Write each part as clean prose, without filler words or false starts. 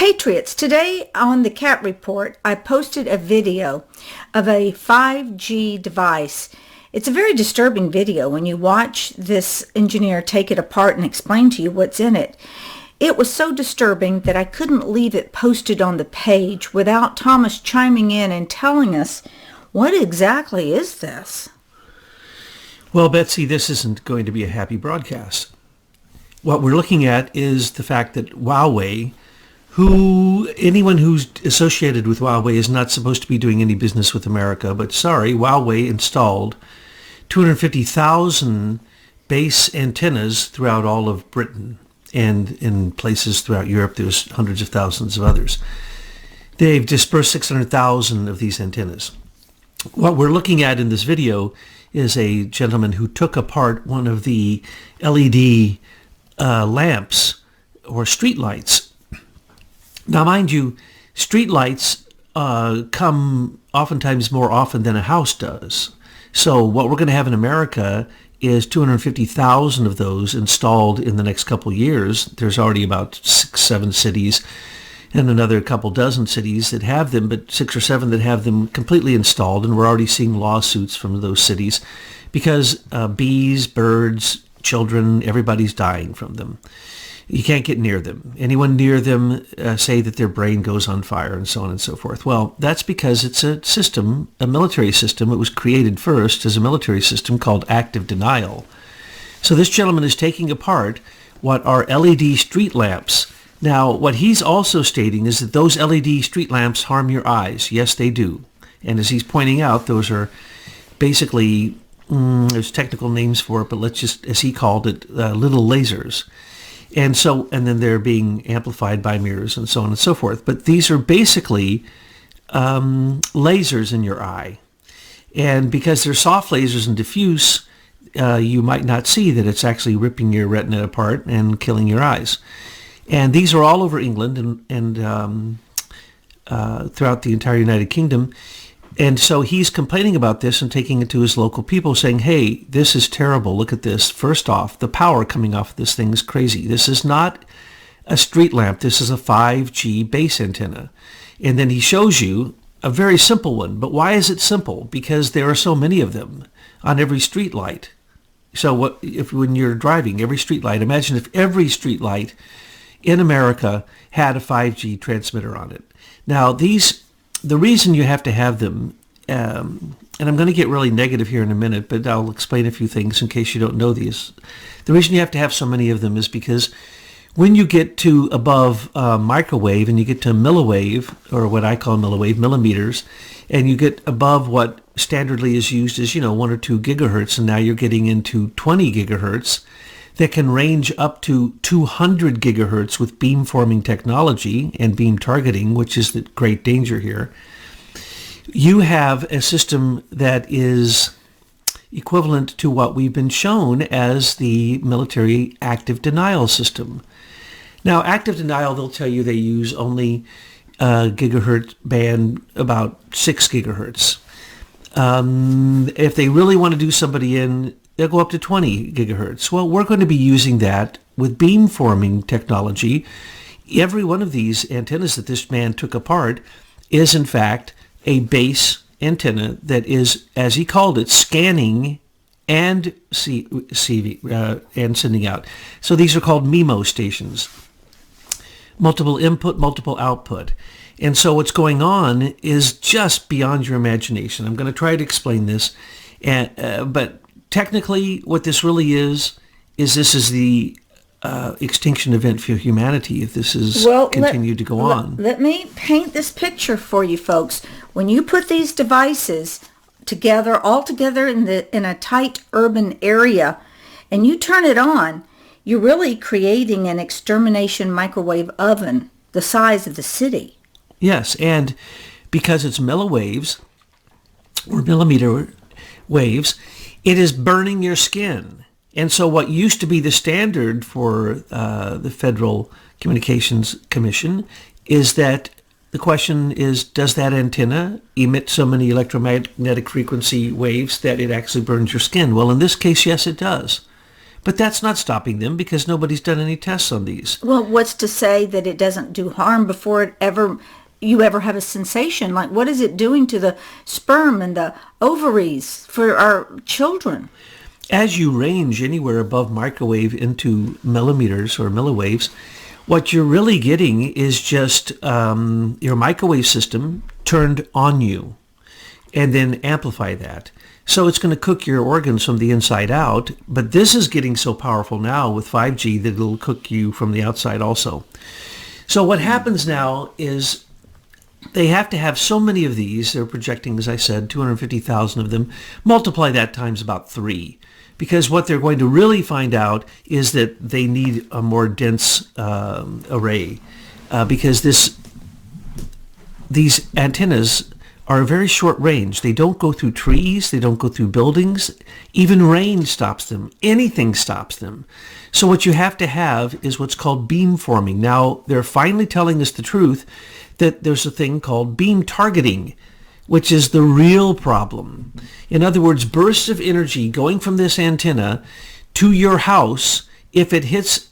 Patriots, today on the Cat Report, I posted a video of a 5G device. It's a very disturbing video when you watch this engineer take it apart and explain to you what's in it. It was so disturbing that I couldn't leave it posted on the page without Thomas chiming in and telling us, what exactly is this? Well, Betsy, this isn't going to be a happy broadcast. What we're looking at is the fact that Huawei, anyone who's associated with Huawei is not supposed to be doing any business with America, but sorry, Huawei installed 250,000 base antennas throughout all of Britain, and in places throughout Europe there's hundreds of thousands of others. They've dispersed 600,000 of these antennas. What we're looking at in this video is a gentleman who took apart one of the LED lamps or street lights. Now, mind you, street lights come oftentimes more often than a house does. So what we're going to have in America is 250,000 of those installed in the next couple of years. There's already about 6-7 cities and another couple dozen cities that have them, but 6 or 7 that have them completely installed, and we're already seeing lawsuits from those cities because bees, birds, children, everybody's dying from them. You can't get near them. Anyone near them say that their brain goes on fire and so on and so forth. Well, that's because it's a system, a military system. It was created first as a military system called active denial. So this gentleman is taking apart what are LED street lamps. Now, what he's also stating is that those LED street lamps harm your eyes. Yes, they do. And as he's pointing out, those are basically, there's technical names for it, but let's just, as he called it, little lasers. And then they're being amplified by mirrors and so on and so forth. But these are basically lasers in your eye. And because they're soft lasers and diffuse, you might not see that it's actually ripping your retina apart and killing your eyes. And these are all over England and throughout the entire United Kingdom. And so he's complaining about this and taking it to his local people saying, hey, this is terrible. Look at this. First off, the power coming off of this thing is crazy. This is not a street lamp. This is a 5G base antenna. And then he shows you a very simple one. But why is it simple? Because there are so many of them on every street light. So when you're driving, every street light, imagine if every street light in America had a 5G transmitter on it. Now, the reason you have to have them, and I'm going to get really negative here in a minute, but I'll explain a few things in case you don't know these. The reason you have to have so many of them is because when you get to above microwave and you get to milliwave, or what I call milliwave, millimeters, and you get above what standardly is used as, 1 or 2 gigahertz, and now you're getting into 20 gigahertz, that can range up to 200 gigahertz with beamforming technology and beam targeting, which is the great danger here. You have a system that is equivalent to what we've been shown as the military active denial system. Now, active denial, they'll tell you they use only gigahertz band, about 6 gigahertz. If they really want to do somebody in, they'll go up to 20 gigahertz. Well, we're going to be using that with beamforming technology. Every one of these antennas that this man took apart is, in fact, a base antenna that is, as he called it, scanning and sending out. So these are called MIMO stations. Multiple input, multiple output. And so what's going on is just beyond your imagination. I'm going to try to explain this, but technically, what this really is this is the extinction event for humanity if this is continued to go on. Let me paint this picture for you folks. When you put these devices all together in a tight urban area, and you turn it on, you're really creating an extermination microwave oven the size of the city. Yes, and because it's milliwaves or millimeter waves, it is burning your skin. And so what used to be the standard for the Federal Communications Commission is that the question is, does that antenna emit so many electromagnetic frequency waves that it actually burns your skin? Well, in this case, yes, it does. But that's not stopping them because nobody's done any tests on these. Well, what's to say that it doesn't do harm before you ever have a sensation? Like, what is it doing to the sperm and the ovaries for our children? As you range anywhere above microwave into millimeters or milliwaves, what you're really getting is just your microwave system turned on you and then amplify that. So it's going to cook your organs from the inside out, but this is getting so powerful now with 5G that it'll cook you from the outside also. So what happens now is they have to have so many of these. They're projecting, as I said, 250,000 of them. Multiply that times about 3. Because what they're going to really find out is that they need a more dense array. Because these antennas are a very short range. They don't go through trees. They don't go through buildings. Even rain stops them. Anything stops them. So what you have to have is what's called beam forming. Now, they're finally telling us the truth that there's a thing called beam targeting, which is the real problem. In other words, bursts of energy going from this antenna to your house. If it hits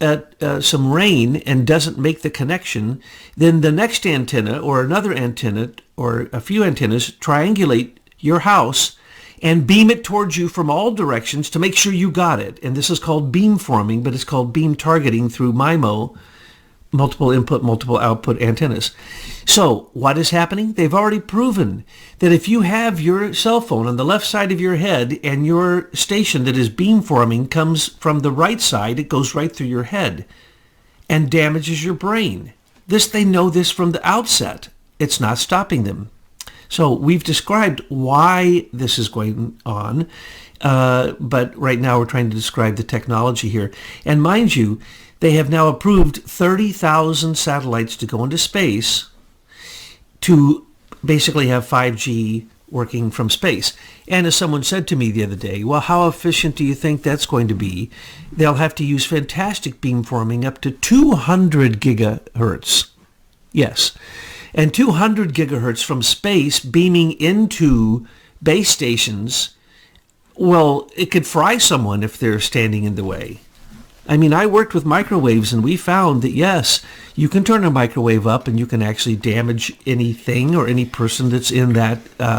some rain and doesn't make the connection, then the next antenna or another antenna or a few antennas triangulate your house and beam it towards you from all directions to make sure you got it. And this is called beam forming, but it's called beam targeting through MIMO, multiple input, multiple output antennas. So what is happening? They've already proven that if you have your cell phone on the left side of your head and your station that is beamforming comes from the right side, it goes right through your head and damages your brain. They know this from the outset. It's not stopping them. So we've described why this is going on, but right now we're trying to describe the technology here. And mind you, they have now approved 30,000 satellites to go into space to basically have 5G working from space. And as someone said to me the other day, well, how efficient do you think that's going to be? They'll have to use fantastic beamforming up to 200 gigahertz. Yes. And 200 gigahertz from space beaming into base stations, well, it could fry someone if they're standing in the way. I mean, I worked with microwaves and we found that, yes, you can turn a microwave up and you can actually damage anything or any person that's in that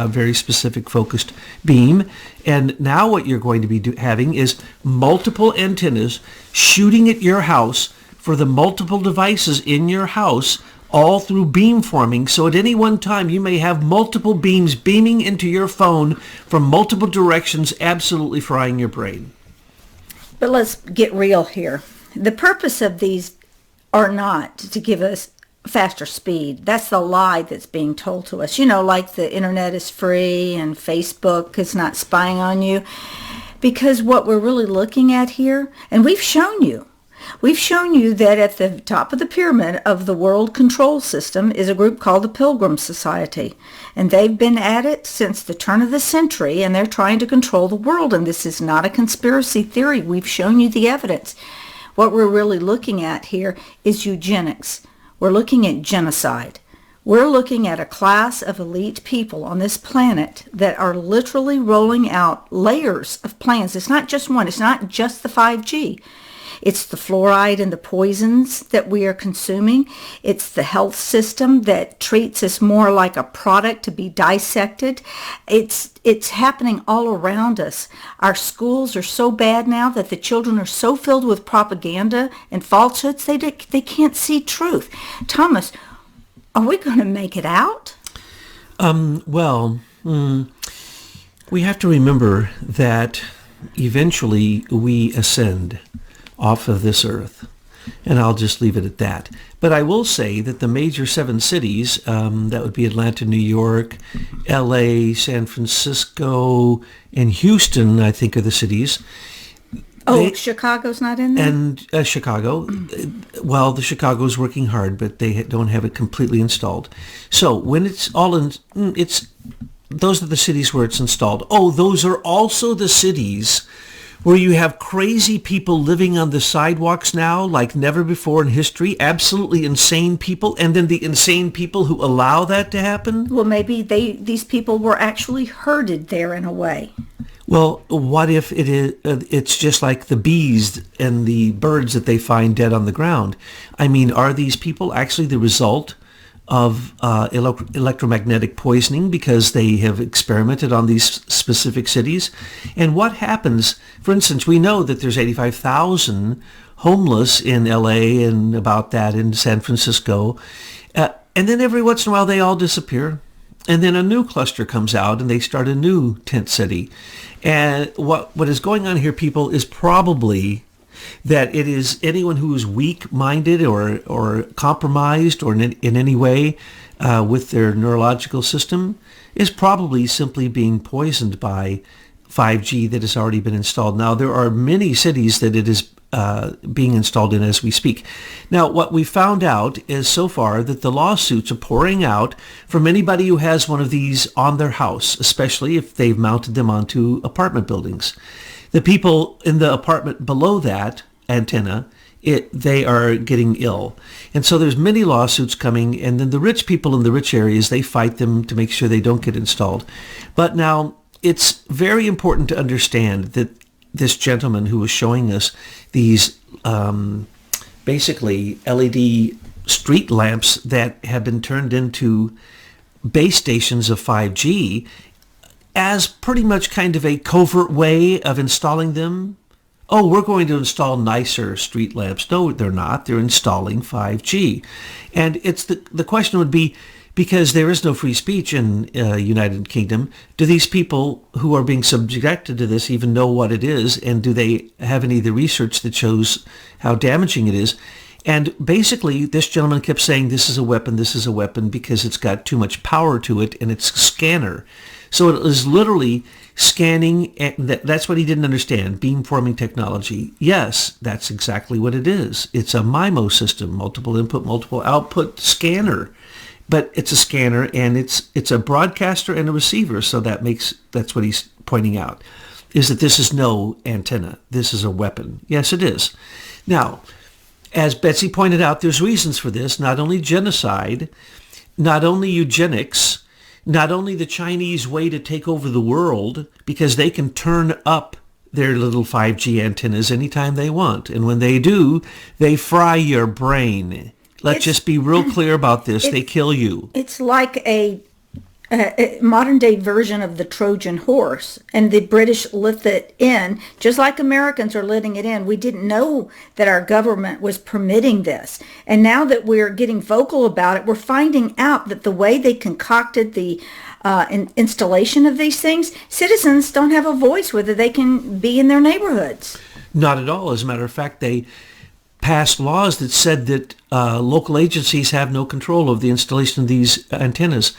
very specific focused beam. And now what you're going to be having is multiple antennas shooting at your house for the multiple devices in your house, all through beam forming. So at any one time, you may have multiple beams beaming into your phone from multiple directions, absolutely frying your brain. But let's get real here. The purpose of these are not to give us faster speed. That's the lie that's being told to us. You know, like the internet is free and Facebook is not spying on you. Because what we're really looking at here, and we've shown you that at the top of the pyramid of the world control system is a group called the Pilgrim Society. And they've been at it since the turn of the century, and they're trying to control the world. And this is not a conspiracy theory. We've shown you the evidence. What we're really looking at here is eugenics. We're looking at genocide. We're looking at a class of elite people on this planet that are literally rolling out layers of plans. It's not just one. It's not just the 5G. It's the fluoride and the poisons that we are consuming. It's the health system that treats us more like a product to be dissected. It's happening all around us. Our schools are so bad now that the children are so filled with propaganda and falsehoods, they can't see truth. Thomas, are we going to make it out? We have to remember that eventually we ascend off of this earth. And I'll just leave it at that. But I will say that the major 7 cities, that would be Atlanta, New York, LA, San Francisco, and Houston, I think are the cities. Chicago's not in there? And Chicago. Well, the Chicago's working hard, but they don't have it completely installed. So when it's all in, those are the cities where it's installed. Oh, those are also the cities where you have crazy people living on the sidewalks now like never before in history, absolutely insane people, and then the insane people who allow that to happen? Well, maybe these people were actually herded there in a way. Well, what if it's just like the bees and the birds that they find dead on the ground? I mean, are these people actually the result of electromagnetic poisoning because they have experimented on these specific cities? And what happens, for instance, we know that there's 85,000 homeless in LA and about that in San Francisco. And then every once in a while they all disappear. And then a new cluster comes out and they start a new tent city. And what is going on here, people, is probably that it is anyone who is weak-minded or compromised or in any way with their neurological system is probably simply being poisoned by 5G that has already been installed. Now, there are many cities that it is being installed in as we speak. Now, what we found out is so far that the lawsuits are pouring out from anybody who has one of these on their house, especially if they've mounted them onto apartment buildings. The people in the apartment below that antenna, they are getting ill. And so there's many lawsuits coming, and then the rich people in the rich areas, they fight them to make sure they don't get installed. But now, it's very important to understand that this gentleman who was showing us these basically LED street lamps that have been turned into base stations of 5G as pretty much kind of a covert way of installing them. Oh, we're going to install nicer street lamps. No, they're not. They're installing 5G. And it's the question would be, because there is no free speech in United Kingdom, do these people who are being subjected to this even know what it is? And do they have any of the research that shows how damaging it is? And basically, this gentleman kept saying, this is a weapon, because it's got too much power to it, and it's a scanner. So it is literally scanning, and that's what he didn't understand, beamforming technology. Yes, that's exactly what it is. It's a MIMO system, multiple input, multiple output scanner. But it's a scanner, and it's a broadcaster and a receiver, so that's what he's pointing out, is that this is no antenna. This is a weapon. Yes, it is. Now, as Betsy pointed out, there's reasons for this, not only genocide, not only eugenics, not only the Chinese way to take over the world, because they can turn up their little 5G antennas anytime they want. And when they do, they fry your brain. Let's just be real clear about this. They kill you. It's like a modern-day version of the Trojan horse, and the British let it in, just like Americans are letting it in. We didn't know that our government was permitting this. And now that we're getting vocal about it, we're finding out that the way they concocted the installation of these things, citizens don't have a voice whether they can be in their neighborhoods. Not at all. As a matter of fact, they passed laws that said that local agencies have no control of the installation of these antennas.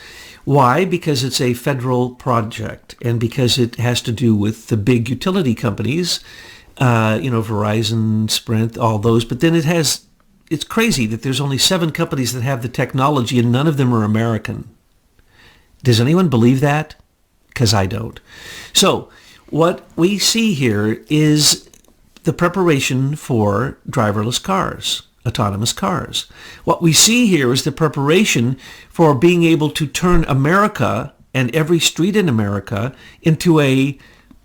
Why? Because it's a federal project, and because it has to do with the big utility companies, Verizon, Sprint, all those. But then it's crazy that there's only 7 companies that have the technology, and none of them are American. Does anyone believe that? Because I don't. So what we see here is the preparation for driverless cars, autonomous cars. What we see here is the preparation for being able to turn America and every street in America into a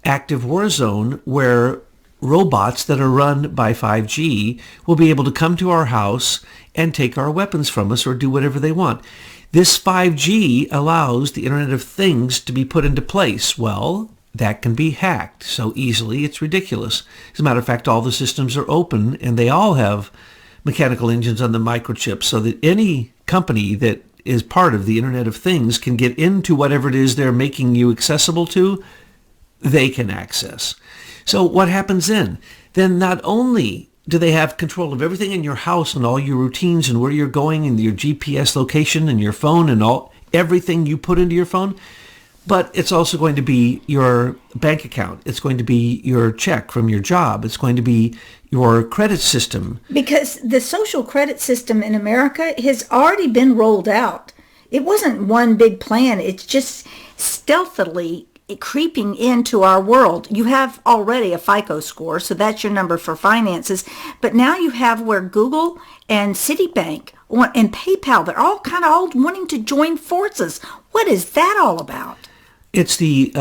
active war zone where robots that are run by 5G will be able to come to our house and take our weapons from us or do whatever they want. This 5G allows the Internet of Things to be put into place. Well, that can be hacked so easily, it's ridiculous. As a matter of fact, all the systems are open, and they all have mechanical engines on the microchips, so that any company that is part of the Internet of Things can get into whatever it is they're making you accessible to, they can access. So what happens then? Then not only do they have control of everything in your house and all your routines and where you're going and your GPS location and your phone and everything you put into your phone, but it's also going to be your bank account. It's going to be your check from your job. It's going to be your credit system. Because the social credit system in America has already been rolled out. It wasn't one big plan. It's just stealthily creeping into our world. You have already a FICO score, so that's your number for finances. But now you have where Google and Citibank and PayPal, they're all kind of all wanting to join forces. What is that all about? It's the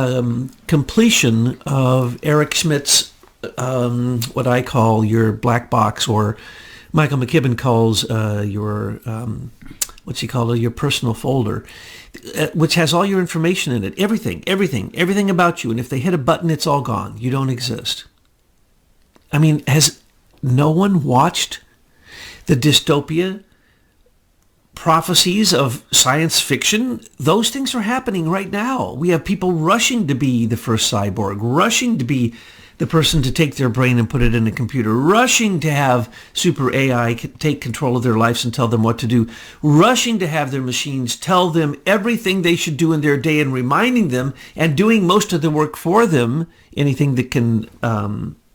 completion of Eric Schmidt's, what I call your black box, or Michael McKibben calls your, what's he called, your personal folder, which has all your information in it, everything about you. And if they hit a button, it's all gone. You don't exist. I mean, has no one watched the dystopia prophecies of science fiction? Those things are happening right now. We have people rushing to be the first cyborg, rushing to be the person to take their brain and put it in a computer, rushing to have super AI take control of their lives and tell them what to do, rushing to have their machines tell them everything they should do in their day and reminding them and doing most of the work for them, anything that can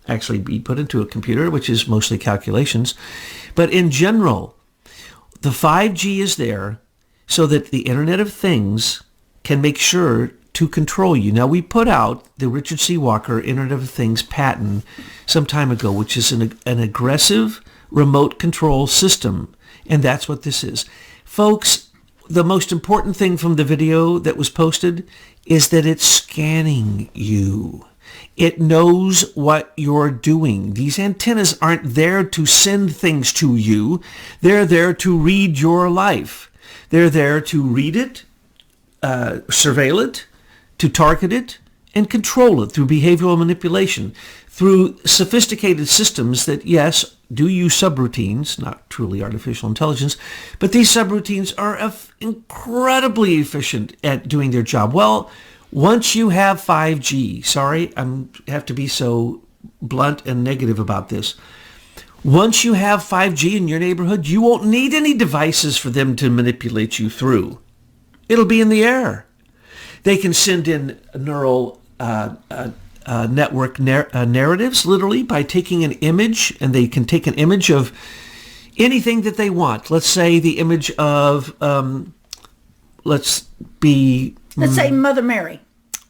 actually be put into a computer, which is mostly calculations. But in general, the 5G is there so that the Internet of Things can make sure to control you. Now, we put out the Richard C. Walker Internet of Things patent some time ago, which is an aggressive remote control system. And that's what this is. Folks, the most important thing from the video that was posted is that it's scanning you. It knows what you're doing. These antennas aren't there to send things to you. They're there to read your life. They're there to read it, surveil it, to target it, and control it through behavioral manipulation, through sophisticated systems that, yes, do use subroutines, not truly artificial intelligence, but these subroutines are incredibly efficient at doing their job. Well, once you have 5G, sorry, I have to be so blunt and negative about this. Once you have 5G in your neighborhood, you won't need any devices for them to manipulate you through. It'll be in the air. They can send in neural network narratives, literally, by taking an image, and they can take an image of anything that they want. Let's say the image of, let's say Mother Mary.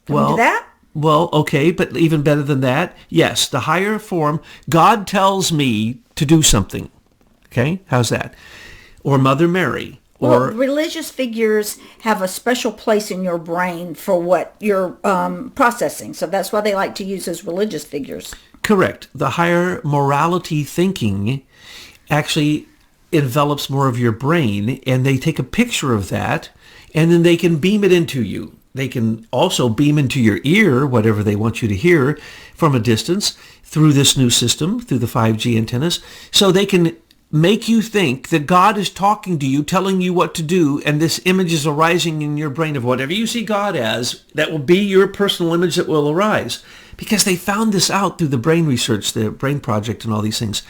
Can we do that? Well, okay, but even better than that, yes, the higher form, God tells me to do something. Okay, how's that? Or Mother Mary. Well, religious figures have a special place in your brain for what you're processing. So that's why they like to use those religious figures. Correct. The higher morality thinking actually envelops more of your brain, and they take a picture of that, and then they can beam it into you. They can also beam into your ear whatever they want you to hear from a distance through this new system, through the 5G antennas. So they can make you think that God is talking to you, telling you what to do, and this image is arising in your brain of whatever you see God as, that will be your personal image that will arise. Because they found this out through the brain research, the Brain Project and all these things,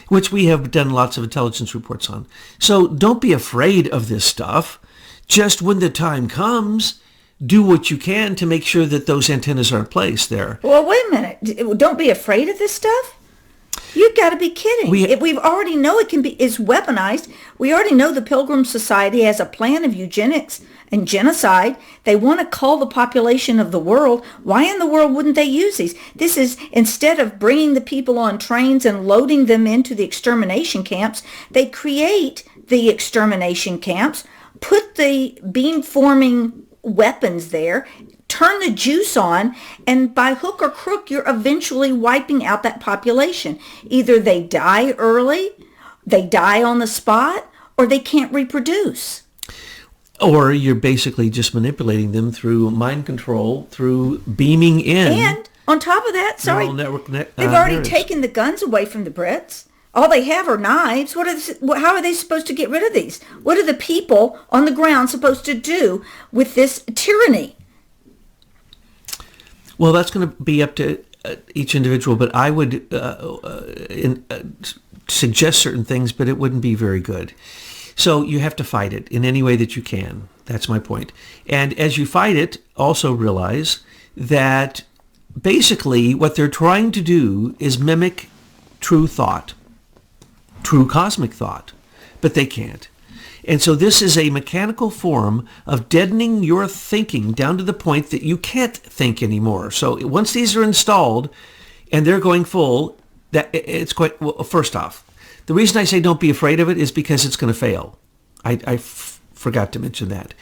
which we have done lots of intelligence reports on. So don't be afraid of this stuff. Just when the time comes, do what you can to make sure that those antennas are placed there. Well, wait a minute. Don't be afraid of this stuff? You've got to be kidding. We've already know is weaponized. We already know the Pilgrim Society has a plan of eugenics and genocide. They want to cull the population of the world. Why in the world wouldn't they use these? This is, instead of bringing the people on trains and loading them into the extermination camps, they create the extermination camps, put the beam-forming weapons there, turn the juice on, and by hook or crook, you're eventually wiping out that population. Either they die early, they die on the spot, or they can't reproduce. Or you're basically just manipulating them through mind control, through beaming in. And on top of that, they've already taken the guns away from the Brits. All they have are knives. How are they supposed to get rid of these? What are the people on the ground supposed to do with this tyranny? Well, that's going to be up to each individual, but I would suggest certain things, but it wouldn't be very good. So you have to fight it in any way that you can. That's my point. And as you fight it, also realize that basically what they're trying to do is mimic true thought, true cosmic thought, but they can't. And so this is a mechanical form of deadening your thinking down to the point that you can't think anymore. So once these are installed and they're going full, that it's quite, well, first off, the reason I say don't be afraid of it is because it's going to fail. I forgot to mention that.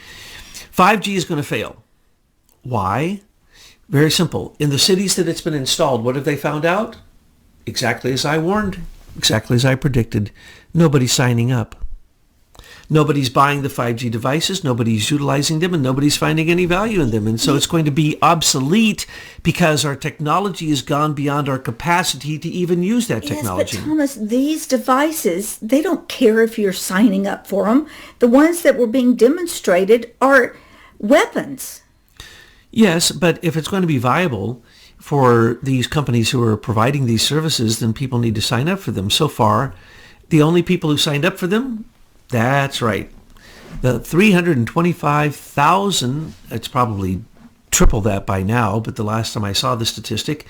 5G is going to fail. Why? Very simple. In the cities that it's been installed, what have they found out? Exactly as I warned, exactly as I predicted. Nobody's signing up. Nobody's buying the 5G devices, nobody's utilizing them, and nobody's finding any value in them. And so it's going to be obsolete because our technology has gone beyond our capacity to even use that technology. Yes, but Thomas, these devices, they don't care if you're signing up for them. The ones that were being demonstrated are weapons. Yes, but if it's going to be viable for these companies who are providing these services, then people need to sign up for them. So far, the only people who signed up for them, that's right, the 325,000, it's probably triple that by now, but the last time I saw the statistic,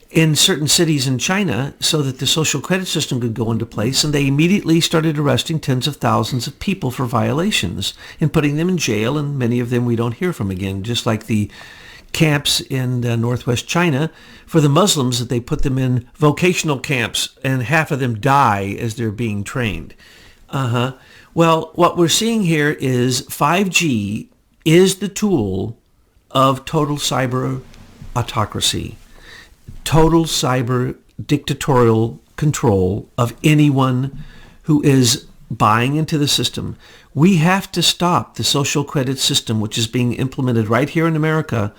in certain cities in China so that the social credit system could go into place, and they immediately started arresting tens of thousands of people for violations and putting them in jail, and many of them we don't hear from again, just like the camps in northwest China for the Muslims that they put them in vocational camps and half of them die as they're being trained. Well, what we're seeing here is 5G is the tool of total cyber autocracy, total cyber dictatorial control of anyone who is buying into the system. We have to stop the social credit system, which is being implemented right here in America,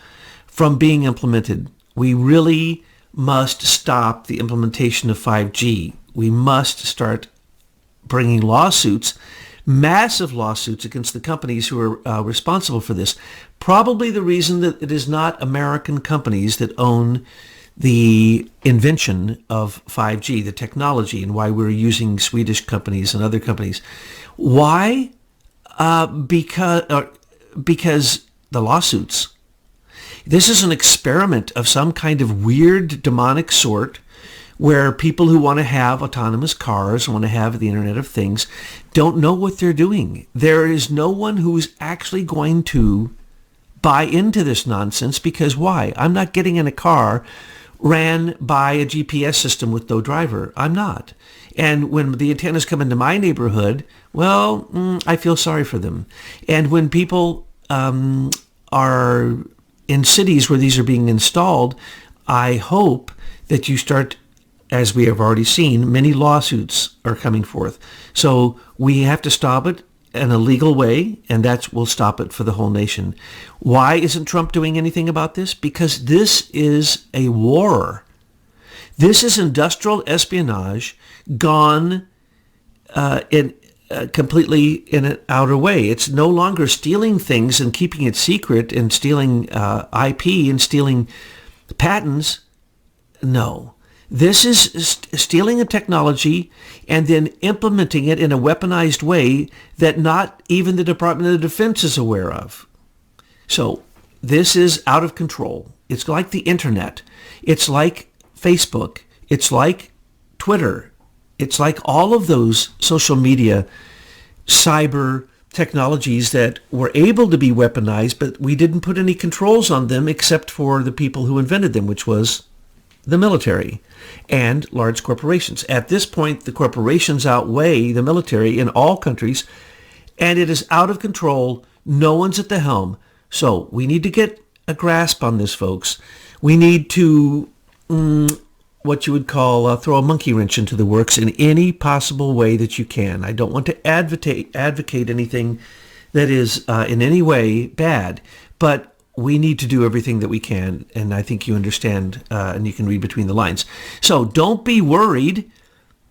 from being implemented. We really must stop the implementation of 5G. We must start bringing lawsuits, massive lawsuits against the companies who are responsible for this. Probably the reason that it is not American companies that own the invention of 5G, the technology, and why we're using Swedish companies and other companies. Why? Because the lawsuits. This is an experiment of some kind of weird demonic sort where people who want to have autonomous cars, want to have the Internet of Things, don't know what they're doing. There is no one who's actually going to buy into this nonsense because why? I'm not getting in a car ran by a GPS system with no driver. I'm not. And when the antennas come into my neighborhood, well, I feel sorry for them. And when people are in cities where these are being installed, I hope that you start, as we have already seen, many lawsuits are coming forth. So we have to stop it in a legal way, and that will stop it for the whole nation. Why isn't Trump doing anything about this? Because this is a war. This is industrial espionage gone completely in an outer way. It's no longer stealing things and keeping it secret and stealing IP and stealing patents. No. This is stealing a technology and then implementing it in a weaponized way that not even the Department of Defense is aware of. So this is out of control. It's like the internet. It's like Facebook. It's like Twitter. It's like all of those social media cyber technologies that were able to be weaponized, but we didn't put any controls on them except for the people who invented them, which was the military and large corporations. At this point, the corporations outweigh the military in all countries, and it is out of control. No one's at the helm. So we need to get a grasp on this, folks. We need to, what you would call, throw a monkey wrench into the works in any possible way that you can. I don't want to advocate anything that is in any way bad, but we need to do everything that we can, and I think you understand, and you can read between the lines. So don't be worried.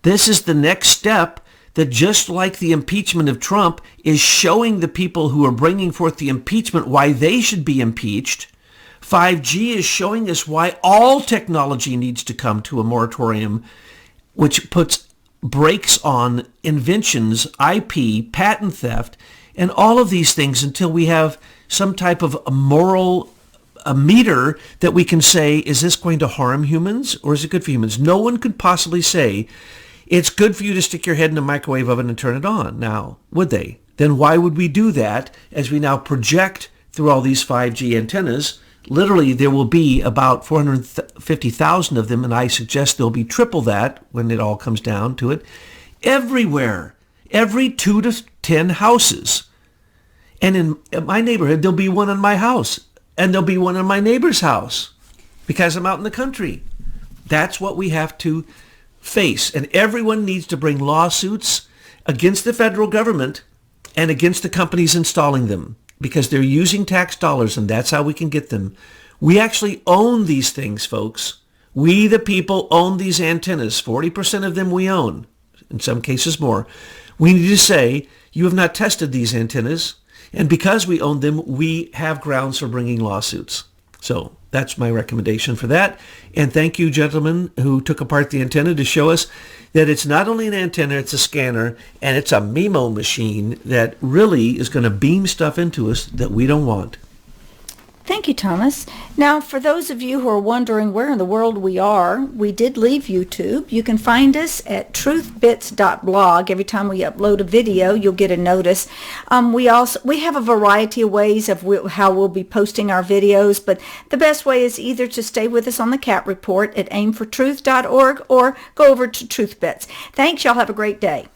This is the next step that, just like the impeachment of Trump, is showing the people who are bringing forth the impeachment why they should be impeached. 5G is showing us why all technology needs to come to a moratorium, which puts brakes on inventions, IP, patent theft, and all of these things until we have some type of a moral meter that we can say, is this going to harm humans or is it good for humans? No one could possibly say it's good for you to stick your head in a microwave oven and turn it on. Now, would they? then why would we do that as we now project through all these 5G antennas? Literally, there will be about 450,000 of them, and I suggest there'll be triple that when it all comes down to it, everywhere, every 2 to 10 houses. And in my neighborhood, there'll be one on my house, and there'll be one on my neighbor's house because I'm out in the country. That's what we have to face, and everyone needs to bring lawsuits against the federal government and against the companies installing them, because they're using tax dollars, and that's how we can get them. We actually own these things, folks. We, the people, own these antennas. 40% of them we own, in some cases more. We need to say, you have not tested these antennas, and because we own them, we have grounds for bringing lawsuits. So that's my recommendation for that. And thank you, gentlemen, who took apart the antenna to show us that it's not only an antenna, it's a scanner, and it's a MIMO machine that really is going to beam stuff into us that we don't want. Thank you, Thomas. Now, for those of you who are wondering where in the world we are, we did leave YouTube. You can find us at truthbits.blog. Every time we upload a video, you'll get a notice. We have a variety of ways of how we'll be posting our videos, but the best way is either to stay with us on the Cat Report at aimfortruth.org or go over to TruthBits. Thanks. Y'all have a great day.